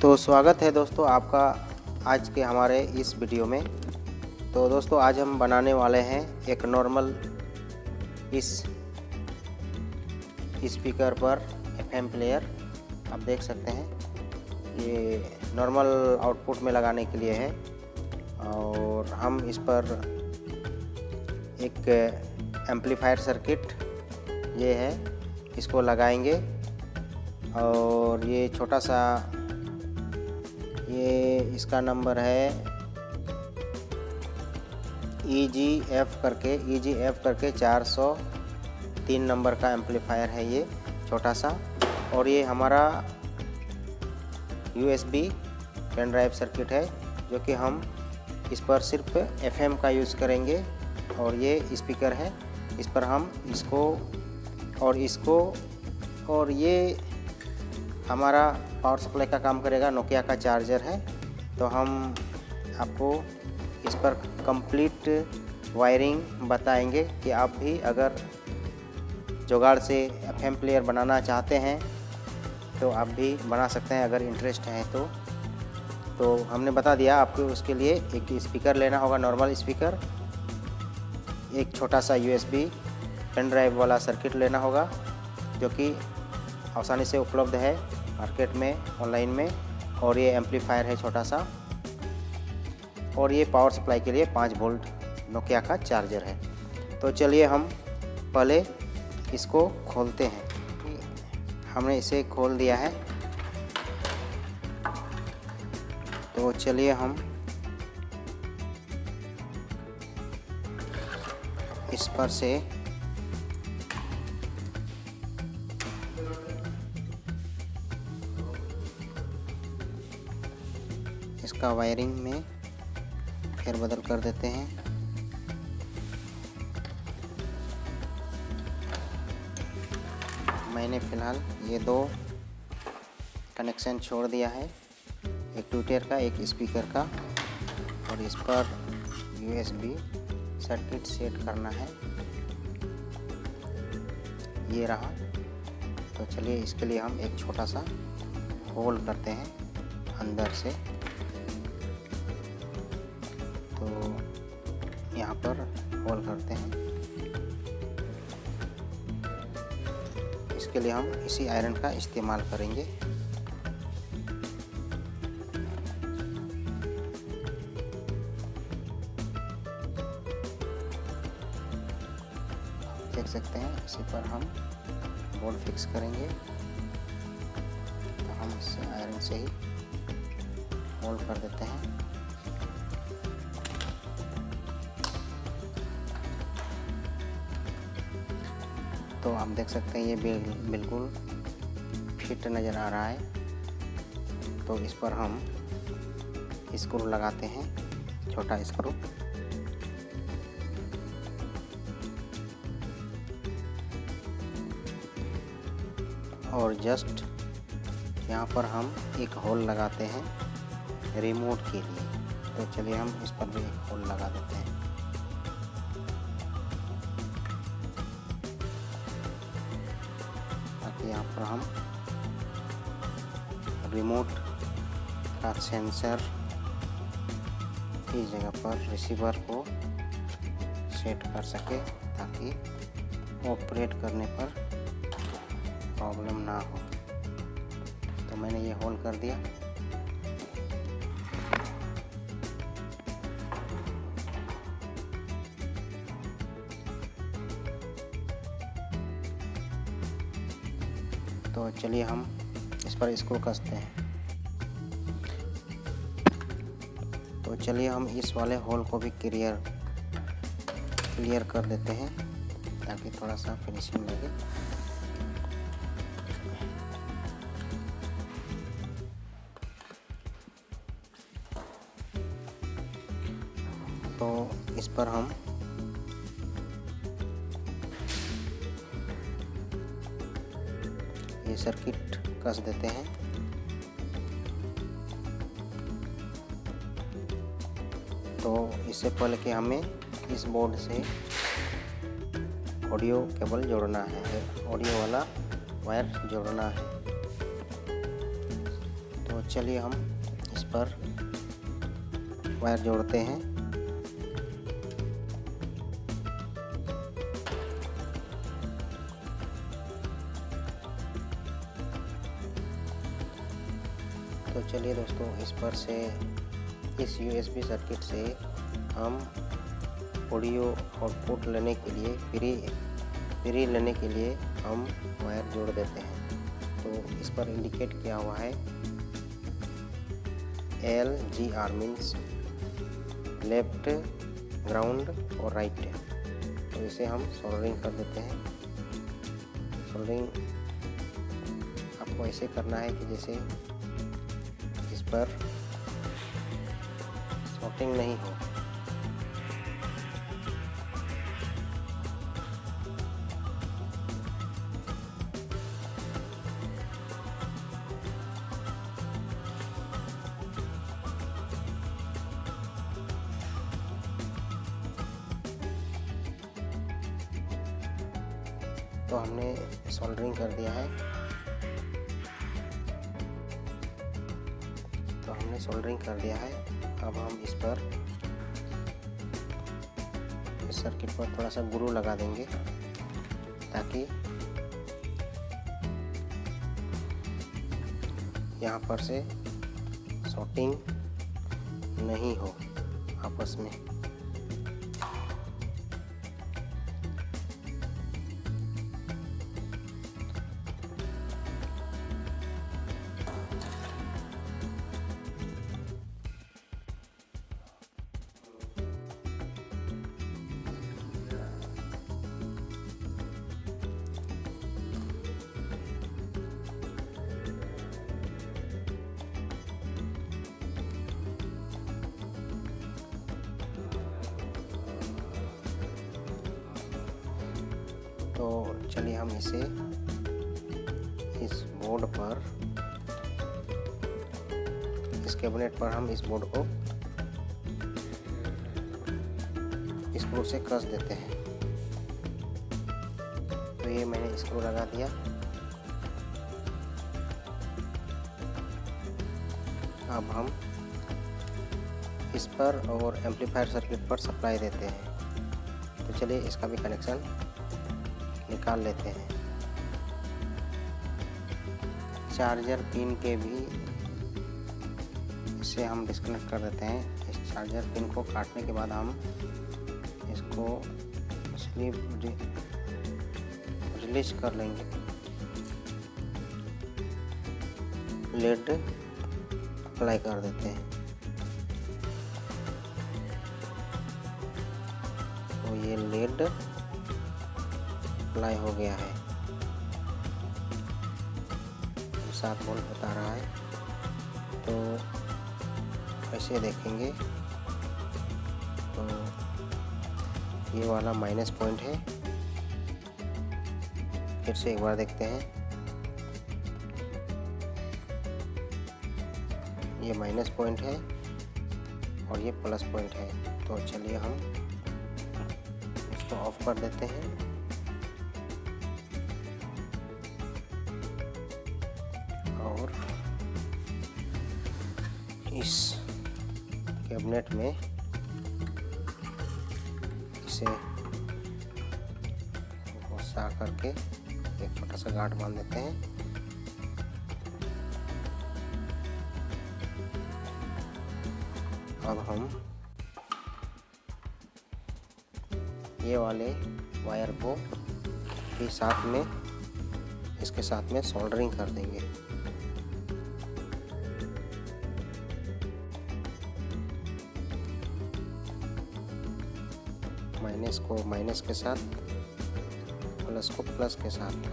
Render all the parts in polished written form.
तो स्वागत है दोस्तों आपका आज के हमारे इस वीडियो में। तो दोस्तों आज हम बनाने वाले हैं एक नॉर्मल इस स्पीकर पर एफएम प्लेयर। आप देख सकते हैं ये नॉर्मल आउटपुट में लगाने के लिए है और हम इस पर एक एम्पलीफायर सर्किट ये है इसको लगाएंगे। और ये छोटा सा ये इसका नंबर है EGF करके 403 नंबर का एम्पलीफायर है ये छोटा सा। और ये हमारा USB पेन ड्राइव सर्किट है जो कि हम इस पर सिर्फ FM का यूज़ करेंगे। और ये स्पीकर है इस पर हम इसको और ये हमारा पावर सप्लाई का काम करेगा। नोकिया का चार्जर है। तो हम आपको इस पर कंप्लीट वायरिंग बताएंगे कि आप भी अगर जुगाड़ से एफएम प्लेयर बनाना चाहते हैं तो आप भी बना सकते हैं अगर इंटरेस्ट है तो हमने बता दिया आपको। उसके लिए एक स्पीकर लेना होगा, नॉर्मल स्पीकर, एक छोटा सा USB पेन ड्राइव वाला सर्किट लेना होगा जो कि आसानी से उपलब्ध है मार्केट में, ऑनलाइन में। और ये एम्पलीफायर है छोटा सा। और ये पावर सप्लाई के लिए 5 वोल्ट नोकिया का चार्जर है। तो चलिए हम पहले इसको खोलते हैं। हमने इसे खोल दिया है। तो चलिए हम इस पर से इसका वायरिंग में फेरबदल कर देते हैं। मैंने फ़िलहाल ये 2 कनेक्शन छोड़ दिया है, एक ट्विटर का एक स्पीकर का। और इस पर USB सर्किट सेट करना है, ये रहा। तो चलिए इसके लिए हम एक छोटा सा होल करते हैं अंदर से। तो यहाँ पर होल करते हैं। इसके लिए हम इसी आयरन का इस्तेमाल करेंगे। देख सकते हैं इसी पर हम होल फिक्स करेंगे। तो हम इसे आयरन से ही होल कर देते हैं। तो आप देख सकते हैं ये बिल्कुल फिट नज़र आ रहा है। तो इस पर हम स्क्रू लगाते हैं, छोटा स्क्रू। और जस्ट यहाँ पर हम एक होल लगाते हैं रिमोट के लिए। तो चलिए हम इस पर भी एक होल लगा देते हैं। यहाँ पर हम रिमोट का सेंसर की जगह पर रिसीवर को सेट कर सके ताकि ऑपरेट करने पर प्रॉब्लम ना हो। तो मैंने ये होल कर दिया। तो चलिए हम इस पर स्क्रू कसते हैं। तो चलिए हम इस वाले होल को भी क्लियर कर देते हैं ताकि थोड़ा सा फिनिशिंग लगे। तो इस पर हम ये सर्किट कस देते हैं। तो इससे पहले कि हमें इस बोर्ड से ऑडियो केबल जोड़ना है, ऑडियो वाला वायर जोड़ना है। तो चलिए हम इस पर वायर जोड़ते हैं। तो चलिए दोस्तों, इस पर से इस USB सर्किट से हम ऑडियो आउटपुट लेने के लिए फ्री लेने के लिए हम वायर जोड़ देते हैं। तो इस पर इंडिकेट किया हुआ है LGR मीन्स लेफ्ट, ग्राउंड और राइट। तो इसे हम सोल्डरिंग कर देते हैं। सोल्डरिंग आपको ऐसे करना है कि जैसे इस पर शॉर्टिंग नहीं हो। तो हमने सोल्डरिंग कर दिया है। अब हम इस पर इस सर्किट पर थोड़ा सा ग्लू लगा देंगे ताकि यहाँ पर से शॉर्टिंग नहीं हो आपस में। तो चलिए हम इसे इस बोर्ड पर, इस कैबिनेट पर हम इस बोर्ड को स्क्रू से कस देते हैं। तो ये मैंने स्क्रू लगा दिया। अब हम इस पर और एम्पलीफायर सर्किट पर सप्लाई देते हैं। तो चलिए इसका भी कनेक्शन निकाल लेते हैं। चार्जर पिन के भी इसे हम डिस्कनेक्ट कर देते हैं। इस चार्जर पिन को काटने के बाद हम इसको स्लीव रिलीज कर लेंगे। लेड अप्लाई कर देते हैं। तो ये लेड अप्लाई हो गया है। 7 वोल्ट बता रहा है। तो ऐसे देखेंगे तो ये वाला माइनस पॉइंट है। फिर से एक बार देखते हैं। ये माइनस पॉइंट है और ये प्लस पॉइंट है। तो चलिए हम इसको ऑफ कर देते हैं। और इस कैबिनेट में इसे घुसा करके एक छोटा सा गांठ बांध देते हैं। अब हम ये वाले वायर को भी साथ में इसके साथ में सोल्डरिंग कर देंगे। माइनस को माइनस के साथ, प्लस को प्लस के साथ।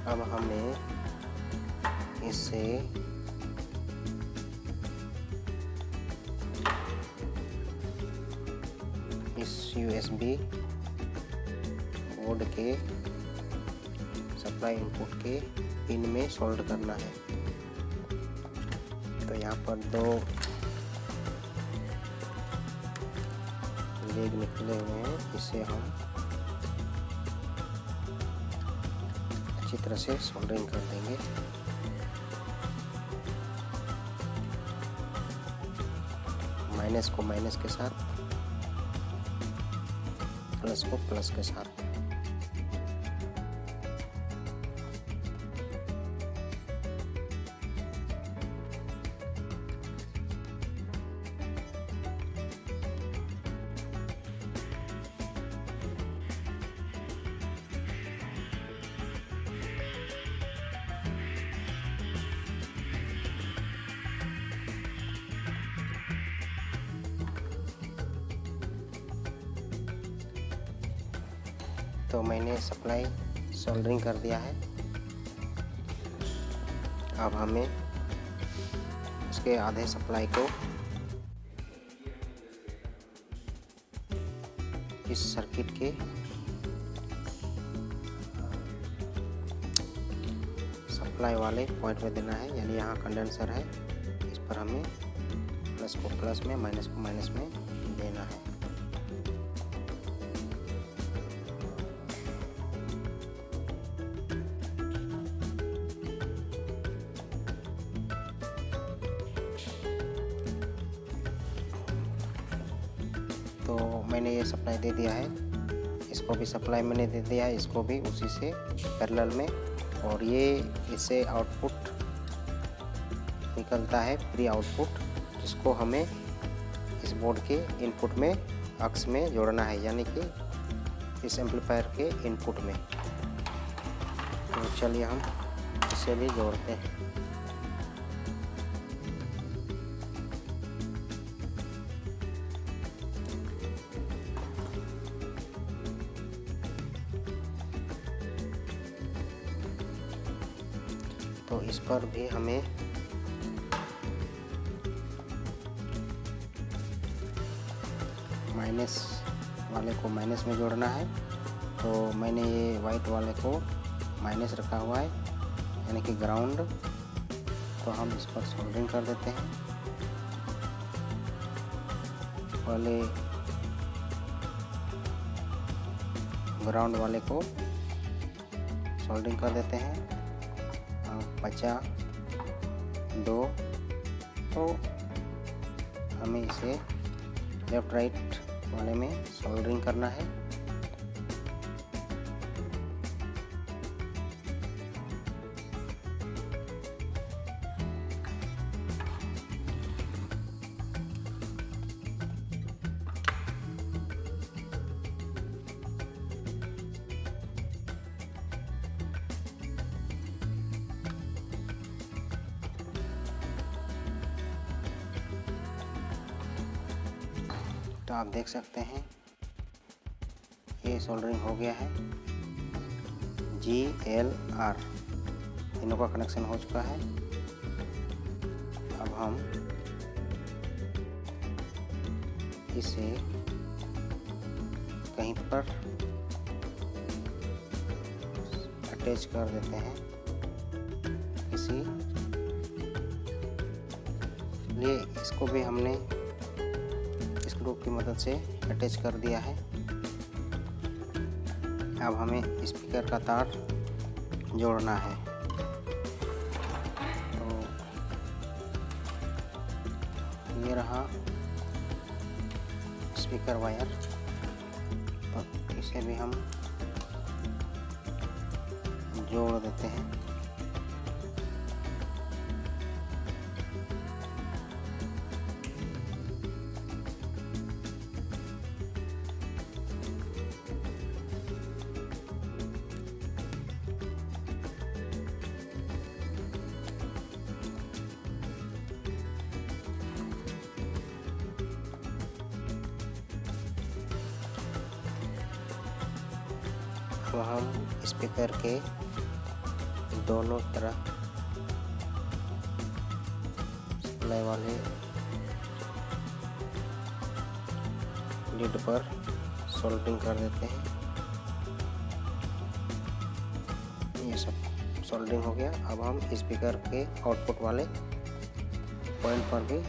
अब हमें इससे इस USB बोर्ड के सप्लाई इनपुट के पिन में सोल्ड करना है। तो यहाँ पर 2 लेग निकले हुए हैं, इसे हम अच्छी तरह से सोल्डरिंग कर देंगे। माइनस को माइनस के साथ, प्लस को प्लस के साथ। तो मैंने सप्लाई सोल्डरिंग कर दिया है। अब हमें उसके आधे सप्लाई को इस सर्किट के सप्लाई वाले पॉइंट में देना है, यानी यहाँ कंडेंसर है, इस पर हमें प्लस को प्लस में, माइनस को माइनस में देना है। तो मैंने ये सप्लाई दे दिया है, इसको भी सप्लाई मैंने दे दिया है, इसको भी उसी से पैरेलल में। और ये इससे आउटपुट निकलता है, प्री आउटपुट, जिसको हमें इस बोर्ड के इनपुट में अक्स में जोड़ना है, यानी कि इस एम्पलीफायर के इनपुट में। तो चलिए हम इसे भी जोड़ते हैं। तो इस पर भी हमें माइनस वाले को माइनस में जोड़ना है। तो मैंने ये वाइट वाले को माइनस रखा हुआ है, यानी कि ग्राउंड। तो हम इस पर सोल्डरिंग कर देते हैं। पहले ग्राउंड वाले को सोल्डरिंग कर देते हैं। बचा 2, तो हमें इसे लेफ्ट राइट वाले में सोल्डरिंग करना है। तो आप देख सकते हैं ये सोल्डरिंग हो गया है। GLR तीनों का कनेक्शन हो चुका है। अब हम इसे कहीं पर अटैच कर देते हैं किसी लिए। इसको भी हमने स्क्रू की मदद से अटैच कर दिया है। अब हमें स्पीकर का तार जोड़ना है। तो ये रहा स्पीकर वायर, तो इसे भी हम जोड़ देते हैं। तो हम स्पीकर के दोनों तरफ सप्लाई वाले लीड पर सोल्डरिंग कर देते हैं। ये सब सोल्डरिंग हो गया। अब हम स्पीकर के आउटपुट वाले पॉइंट पर भी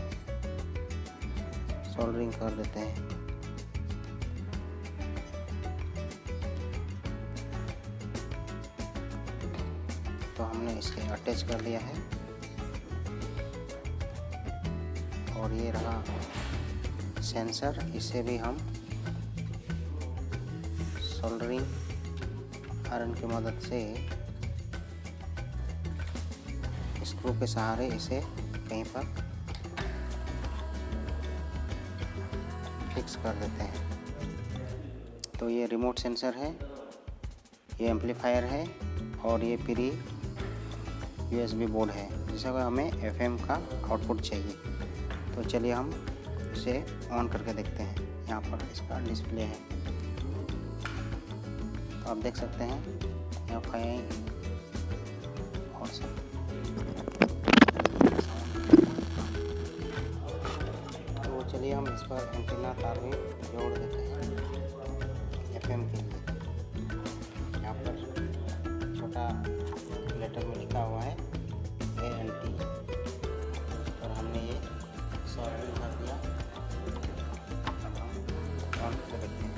सोल्डरिंग कर देते हैं। तो हमने इसे अटैच कर दिया है और ये रहा सेंसर, इसे भी हम सोल्डरिंग आयरन की मदद से स्क्रू के सहारे इसे कहीं पर फिक्स कर देते हैं। तो ये रिमोट सेंसर है, ये एम्पलीफायर है और ये प्री USB बोर्ड है जिससे हमें FM का आउटपुट चाहिए। तो चलिए हम इसे ऑन करके देखते हैं। यहाँ पर इसका डिस्प्ले है, तो आप देख सकते हैं यहाँ फाइन और सब। तो चलिए हम इस पर एंटीना तार भी जोड़ देते हैं FM के लिए। यहाँ पर छोटा लेटर में लिखा हुआ है ANT और हमने ये सॉल्डरिंग कर दिया। अब हम ऑन करके देखते हैं।